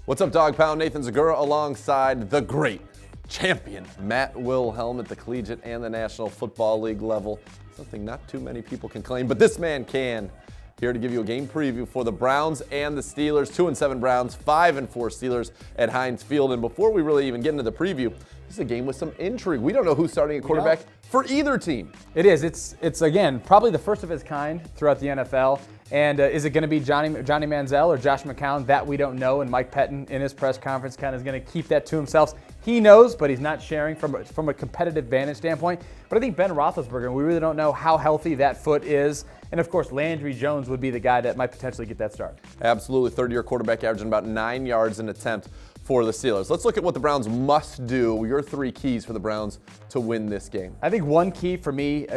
What's up, Dog Pound? Nathan Zegura alongside the great champion, Matt Wilhelm, at the collegiate and the National Football League level. Something not too many people can claim, but this man can. Here to give you a game preview for the Browns and the Steelers. 2-7 Browns, 5-4 Steelers at Heinz Field. And before we really even get into the preview, this is a game with some intrigue. We don't know who's starting at quarterback for either team. It is. It's again, probably the first of its kind throughout the NFL. And is it going to be Johnny Manziel or Josh McCown? That we don't know. And Mike Pettin in his press conference kind of is going to keep that to himself. He knows, but he's not sharing from a competitive vantage standpoint. But I think Ben Roethlisberger, we really don't know how healthy that foot is. And of course, Landry Jones would be the guy that might potentially get that start. Absolutely. Third-year quarterback averaging about 9 yards an attempt for the Steelers. Let's look at what the Browns must do. Your three keys for the Browns to win this game. I think one key for me,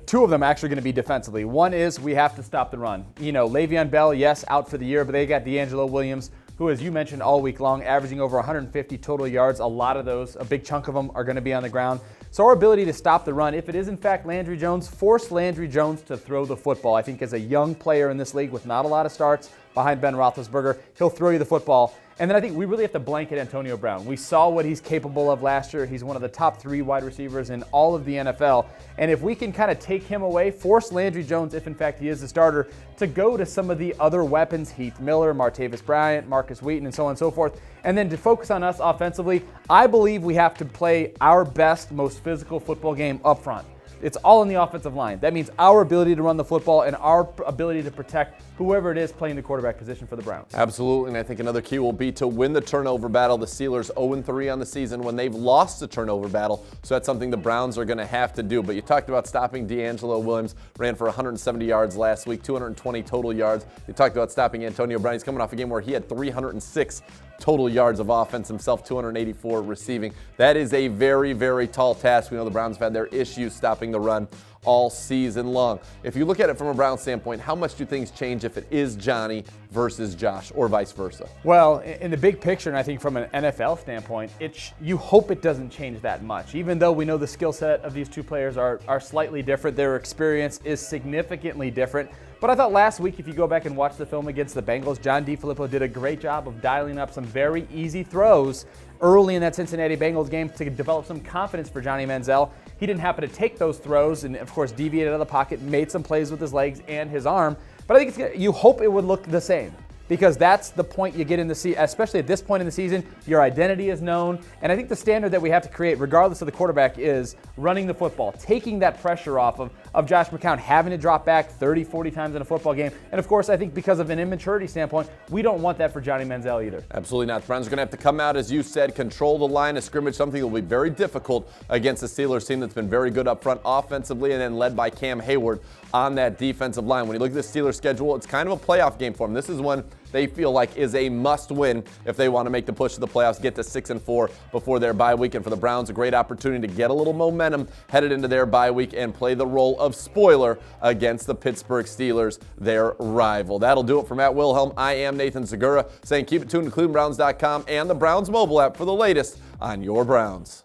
two of them actually going to be defensively. One is we have to stop the run. You know, Le'Veon Bell, yes, out for the year, but they got D'Angelo Williams, who, as you mentioned, all week long, averaging over 150 total yards. A lot of those, a big chunk of them, are going to be on the ground. So our ability to stop the run, if it is in fact Landry Jones, force Landry Jones to throw the football. I think as a young player in this league with not a lot of starts behind Ben Roethlisberger, he'll throw you the football. And then I think we really have to blanket Antonio Brown. We saw what he's capable of last year. He's one of the top 3 wide receivers in all of the NFL. And if we can kind of take him away, force Landry Jones, if in fact he is the starter, to go to some of the other weapons, Heath Miller, Martavis Bryant, Marcus Wheaton, and so on and so forth, and then to focus on us offensively, I believe we have to play our best, most physical football game up front. It's all in the offensive line. That means our ability to run the football and our ability to protect whoever it is playing the quarterback position for the Browns. Absolutely, and I think another key will be to win the turnover battle. The Steelers 0-3 on the season when they've lost the turnover battle, so that's something the Browns are going to have to do. But you talked about stopping D'Angelo Williams, ran for 170 yards last week, 220 total yards. You talked about stopping Antonio Brown. He's coming off a game where he had 306 total yards of offense himself, 284 receiving. That is a very, very tall task. We know the Browns have had their issues stopping the run all season long. If you look at it from a Browns standpoint, how much do things change if it is Johnny versus Josh or vice versa? Well, in the big picture, and I think from an NFL standpoint, you hope it doesn't change that much. Even though we know the skill set of these two players are slightly different, their experience is significantly different. But I thought last week, if you go back and watch the film against the Bengals, John DeFilippo did a great job of dialing up some very easy throws early in that Cincinnati Bengals game to develop some confidence for Johnny Manziel. He didn't happen to take those throws and, of course, deviated out of the pocket, made some plays with his legs and his arm. But I think you hope it would look the same, because that's the point you get in the season, especially at this point in the season. Your identity is known, and I think the standard that we have to create, regardless of the quarterback, is running the football, taking that pressure off of Josh McCown having to drop back 30, 40 times in a football game. And of course, I think because of an immaturity standpoint, we don't want that for Johnny Manziel either. Absolutely not. The Browns are going to have to come out, as you said, control the line of scrimmage, something that will be very difficult against the Steelers team that's been very good up front offensively and then led by Cam Hayward on that defensive line. When you look at the Steelers schedule, it's kind of a playoff game for them. This is one they feel like is a must-win if they want to make the push to the playoffs, get to 6-4 before their bye week. And for the Browns, a great opportunity to get a little momentum headed into their bye week and play the role of spoiler against the Pittsburgh Steelers, their rival. That'll do it for Matt Wilhelm. I am Nathan Zegura, saying keep it tuned to ClevelandBrowns.com and the Browns mobile app for the latest on your Browns.